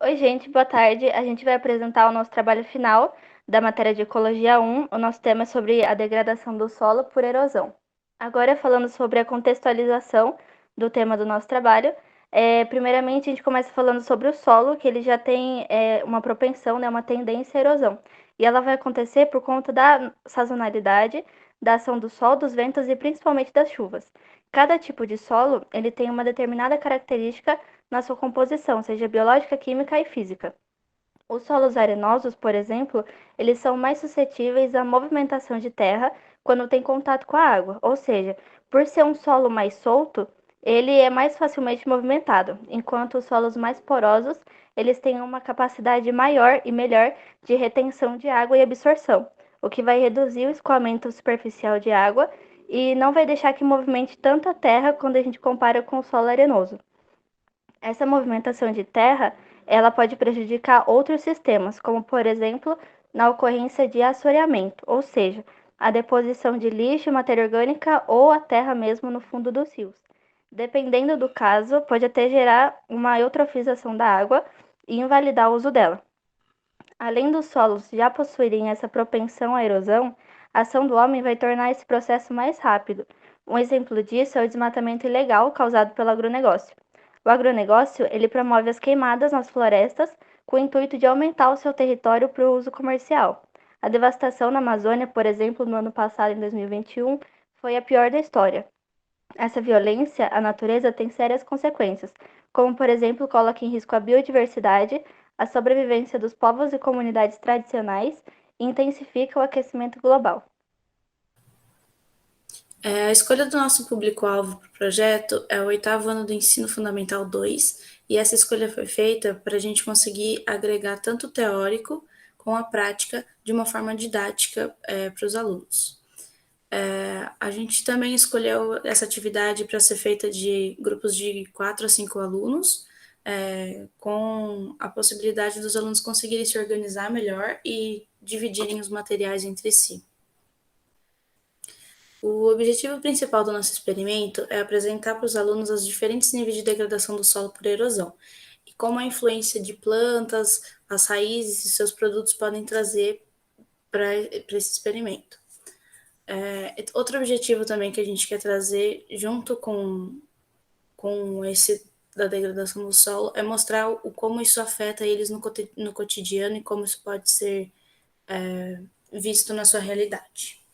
Oi, gente, boa tarde. A gente vai apresentar o nosso trabalho final da matéria de Ecologia 1. O nosso tema é sobre a degradação do solo por erosão. Agora, falando sobre a contextualização do tema do nosso trabalho, primeiramente a gente começa falando sobre o solo, que ele já tem uma propensão, né, uma tendência à erosão. E ela vai acontecer por conta da sazonalidade, da ação do sol, dos ventos e principalmente das chuvas. Cada tipo de solo, ele tem uma determinada característica na sua composição, seja biológica, química e física. Os solos arenosos, por exemplo, eles são mais suscetíveis à movimentação de terra quando tem contato com a água, ou seja, por ser um solo mais solto, ele é mais facilmente movimentado, enquanto os solos mais porosos, eles têm uma capacidade maior e melhor de retenção de água e absorção, o que vai reduzir o escoamento superficial de água e não vai deixar que movimente tanto a terra quando a gente compara com o solo arenoso. Essa movimentação de terra, ela pode prejudicar outros sistemas, como por exemplo, na ocorrência de assoreamento, ou seja, a deposição de lixo, matéria orgânica ou a terra mesmo no fundo dos rios. Dependendo do caso, pode até gerar uma eutrofização da água e invalidar o uso dela. Além dos solos já possuírem essa propensão à erosão, a ação do homem vai tornar esse processo mais rápido. Um exemplo disso é o desmatamento ilegal causado pelo agronegócio. O agronegócio, ele promove as queimadas nas florestas com o intuito de aumentar o seu território para o uso comercial. A devastação na Amazônia, por exemplo, no ano passado, em 2021, foi a pior da história. Essa violência à natureza tem sérias consequências, como, por exemplo, coloca em risco a biodiversidade, a sobrevivência dos povos e comunidades tradicionais e intensifica o aquecimento global. A escolha do nosso público-alvo para o projeto é o oitavo ano do Ensino Fundamental 2, e essa escolha foi feita para a gente conseguir agregar tanto o teórico com a prática de uma forma didática para os alunos. A gente também escolheu essa atividade para ser feita de grupos de 4 a 5 alunos, com a possibilidade dos alunos conseguirem se organizar melhor e dividirem os materiais entre si. O objetivo principal do nosso experimento é apresentar para os alunos os diferentes níveis de degradação do solo por erosão e como a influência de plantas, as raízes e seus produtos podem trazer para esse experimento. Outro objetivo também que a gente quer trazer junto com esse da degradação do solo é mostrar como isso afeta eles no cotidiano e como isso pode ser visto na sua realidade.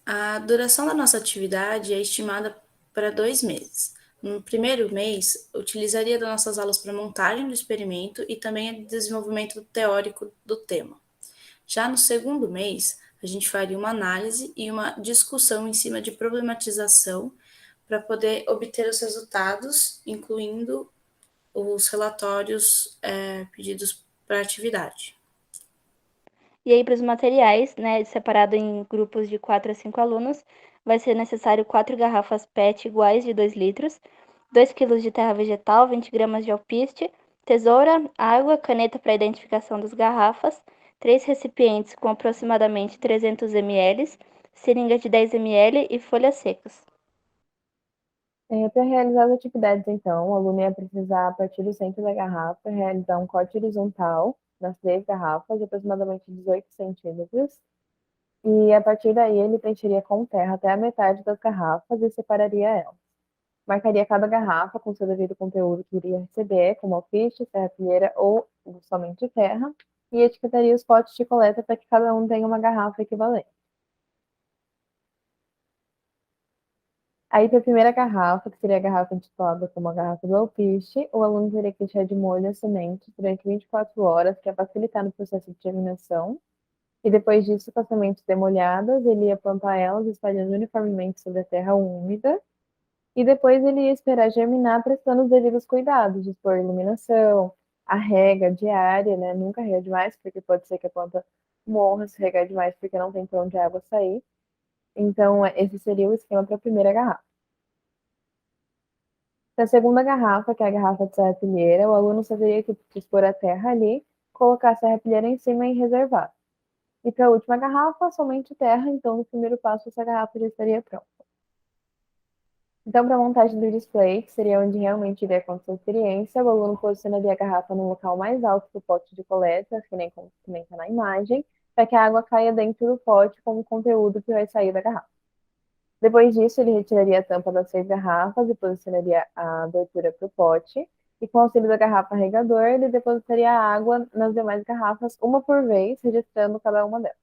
A duração da nossa atividade é estimada para 2 meses. No primeiro mês, utilizaria das nossas aulas para montagem do experimento e também desenvolvimento teórico do tema. Já no segundo mês, a gente faria uma análise e uma discussão em cima de problematização para poder obter os resultados, incluindo os relatórios pedidos para a atividade. E aí, para os materiais, né, separado em grupos de 4 a 5 alunos, vai ser necessário 4 garrafas PET iguais de 2 litros, 2 quilos de terra vegetal, 20 gramas de alpiste, tesoura, água, caneta para identificação das garrafas, 3 recipientes com aproximadamente 300 ml, seringa de 10 ml e folhas secas. Para realizar as atividades, então, o aluno ia precisar, a partir do centro da garrafa, realizar um corte horizontal nas 3 garrafas, de aproximadamente 18 centímetros, e a partir daí ele preencheria com terra até a metade das garrafas e separaria elas. Marcaria cada garrafa com seu devido conteúdo que iria receber, como alpiste, serrapilheira ou somente terra, e etiquetaria os potes de coleta para que cada um tenha uma garrafa equivalente. Aí, para a primeira garrafa, que seria a garrafa intitulada como a garrafa do alpiste, o aluno teria que deixar de molho as sementes durante 24 horas, que é facilitar no processo de germinação. E depois disso, com as sementes demolhadas, ele ia plantar elas, espalhando uniformemente sobre a terra úmida. E depois ele ia esperar germinar, prestando os devidos cuidados, de expor iluminação, a rega diária, né? Nunca rega demais, porque pode ser que a planta morra se regar demais, porque não tem para onde a água sair. Então, esse seria o esquema para a primeira garrafa. Na segunda garrafa, que é a garrafa de serrapilheira, o aluno só teria que dispor a terra ali, colocar a serrapilheira em cima e reservar. E para a última garrafa, somente terra, então no primeiro passo essa garrafa já estaria pronta. Então, para a montagem do display, que seria onde realmente iria acontecer a experiência, o aluno posicionaria a garrafa no local mais alto do pote de coleta, que nem está na imagem, para que a água caia dentro do pote com o conteúdo que vai sair da garrafa. Depois disso, ele retiraria a tampa das 6 garrafas e posicionaria a abertura para o pote. E com o auxílio da garrafa regador, ele depositaria a água nas demais garrafas, uma por vez, registrando cada uma delas.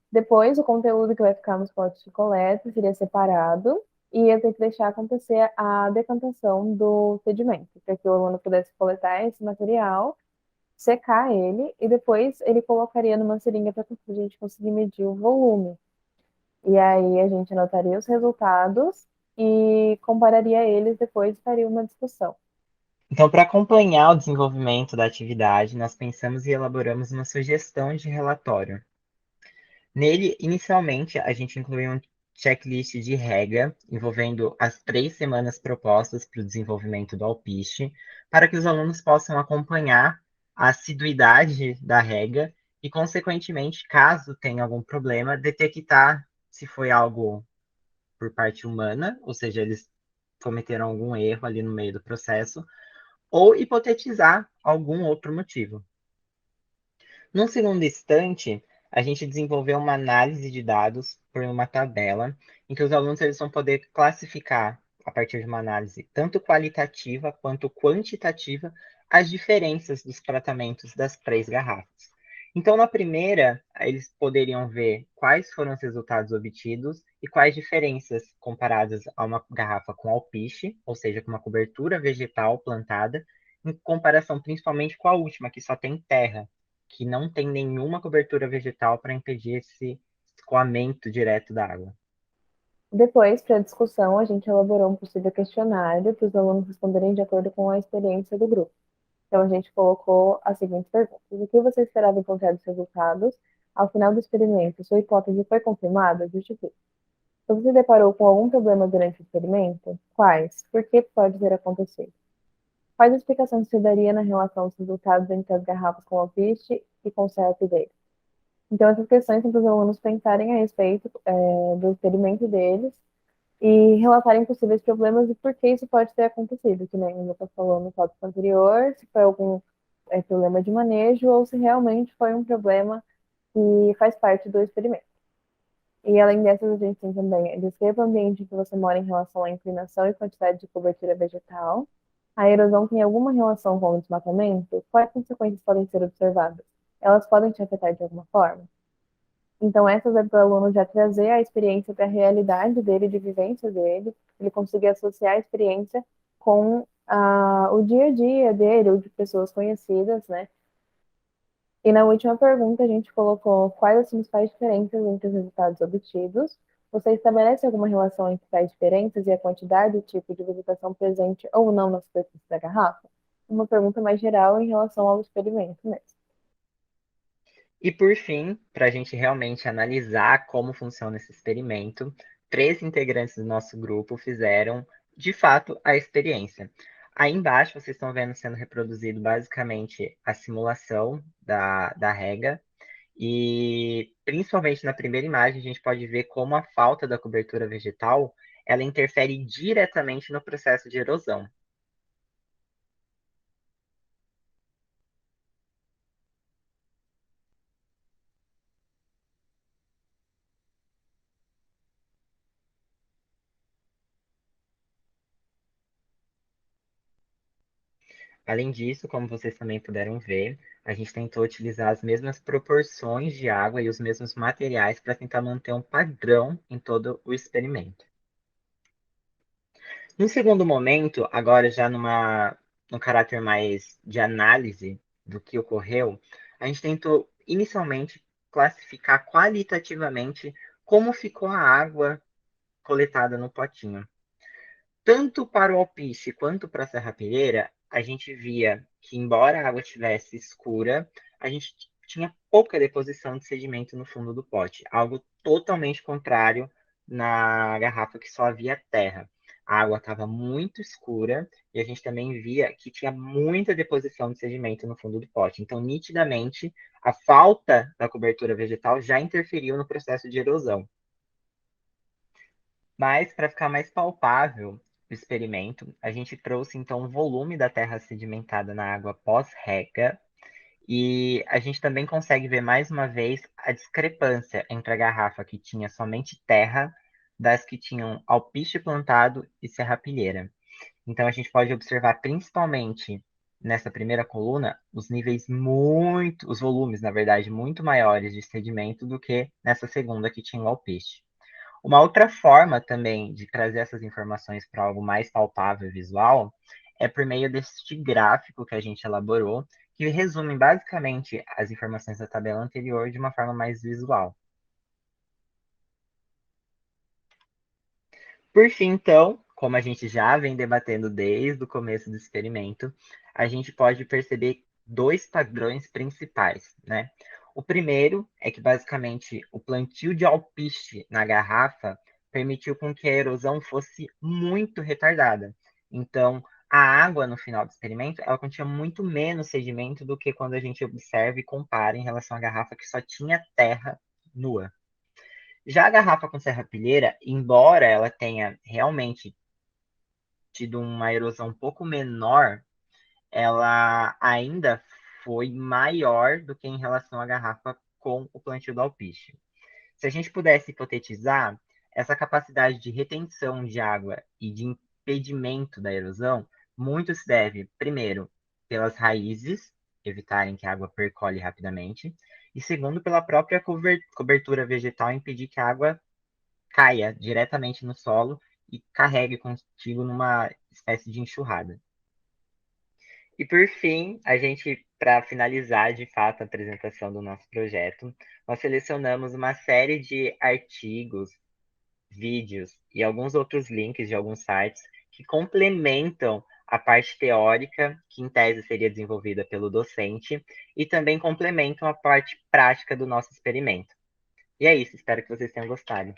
Depois, o conteúdo que vai ficar nos potes de coleta seria separado e ia ter que deixar acontecer a decantação do sedimento, para que o aluno pudesse coletar esse material, secar ele e depois ele colocaria numa seringa para a gente conseguir medir o volume. E aí a gente anotaria os resultados e compararia eles depois e faria uma discussão. Então, para acompanhar o desenvolvimento da atividade, nós pensamos e elaboramos uma sugestão de relatório. Nele, inicialmente, a gente incluiu um checklist de regra envolvendo as 3 semanas propostas para o desenvolvimento do Alpiste, para que os alunos possam acompanhar a assiduidade da regra e, consequentemente, caso tenha algum problema, detectar se foi algo por parte humana, ou seja, eles cometeram algum erro ali no meio do processo, ou hipotetizar algum outro motivo. Num segundo instante, a gente desenvolveu uma análise de dados por uma tabela, em que os alunos eles vão poder classificar, a partir de uma análise tanto qualitativa quanto quantitativa, as diferenças dos tratamentos das 3 garrafas. Então, na primeira, eles poderiam ver quais foram os resultados obtidos e quais diferenças comparadas a uma garrafa com alpiche, ou seja, com uma cobertura vegetal plantada, em comparação principalmente com a última, que só tem terra, que não tem nenhuma cobertura vegetal para impedir esse escoamento direto da água. Depois, para a discussão, a gente elaborou um possível questionário para os alunos responderem de acordo com a experiência do grupo. Então, a gente colocou as seguintes perguntas: o que você esperava encontrar dos resultados? Ao final do experimento, sua hipótese foi confirmada? Justifique. Você se deparou com algum problema durante o experimento? Quais? Por que pode ter acontecido? Quais explicações você daria na relação dos resultados entre as garrafas com alpiste e com o CEP deles? Então, essas questões são para os alunos pensarem a respeito do experimento deles e relatarem possíveis problemas e por que isso pode ter acontecido, que nem o Lucas falou no tópico anterior, se foi algum problema de manejo ou se realmente foi um problema que faz parte do experimento. E além dessas, a gente tem também descreva o ambiente em que você mora em relação à inclinação e quantidade de cobertura vegetal. A erosão tem alguma relação com o desmatamento? Quais consequências podem ser observadas? Elas podem te afetar de alguma forma? Então, essas é para o aluno já trazer a experiência para a realidade dele, de vivência dele, ele conseguir associar a experiência com o dia a dia dele, ou de pessoas conhecidas, né? E na última pergunta, a gente colocou quais as principais diferenças entre os resultados obtidos. Você estabelece alguma relação entre tais diferenças e a quantidade e tipo de vegetação presente ou não na superfície da garrafa? Uma pergunta mais geral em relação ao experimento mesmo. E por fim, para a gente realmente analisar como funciona esse experimento, 3 integrantes do nosso grupo fizeram, de fato, a experiência. Aí embaixo vocês estão vendo sendo reproduzido basicamente a simulação da rega. E principalmente na primeira imagem, a gente pode ver como a falta da cobertura vegetal ela interfere diretamente no processo de erosão. Além disso, como vocês também puderam ver, a gente tentou utilizar as mesmas proporções de água e os mesmos materiais para tentar manter um padrão em todo o experimento. Num segundo momento, agora já num caráter mais de análise do que ocorreu, a gente tentou inicialmente classificar qualitativamente como ficou a água coletada no potinho. Tanto para o alpiste quanto para a serrapilheira, a gente via que, embora a água estivesse escura, a gente tinha pouca deposição de sedimento no fundo do pote, algo totalmente contrário na garrafa que só havia terra. A água estava muito escura e a gente também via que tinha muita deposição de sedimento no fundo do pote. Então, nitidamente, a falta da cobertura vegetal já interferiu no processo de erosão. Mas, para ficar mais palpável o experimento, a gente trouxe então o volume da terra sedimentada na água pós-rega e a gente também consegue ver mais uma vez a discrepância entre a garrafa que tinha somente terra das que tinham alpiste plantado e serrapilheira. Então a gente pode observar principalmente nessa primeira coluna os volumes, na verdade, muito maiores de sedimento do que nessa segunda que tinha o alpiste. Uma outra forma também de trazer essas informações para algo mais palpável e visual é por meio deste gráfico que a gente elaborou, que resume basicamente as informações da tabela anterior de uma forma mais visual. Por fim, então, como a gente já vem debatendo desde o começo do experimento, a gente pode perceber dois padrões principais, né? O primeiro é que, basicamente, o plantio de alpiste na garrafa permitiu com que a erosão fosse muito retardada. Então, a água, no final do experimento, ela continha muito menos sedimento do que quando a gente observa e compara em relação à garrafa que só tinha terra nua. Já a garrafa com serrapilheira, embora ela tenha realmente tido uma erosão um pouco menor, ela ainda foi maior do que em relação à garrafa com o plantio do alpiste. Se a gente pudesse hipotetizar, essa capacidade de retenção de água e de impedimento da erosão muito se deve, primeiro, pelas raízes evitarem que a água percole rapidamente, e segundo, pela própria cobertura vegetal impedir que a água caia diretamente no solo e carregue contigo numa espécie de enxurrada. E por fim, a gente, para finalizar de fato a apresentação do nosso projeto, nós selecionamos uma série de artigos, vídeos e alguns outros links de alguns sites que complementam a parte teórica, que em tese seria desenvolvida pelo docente, e também complementam a parte prática do nosso experimento. E é isso, espero que vocês tenham gostado.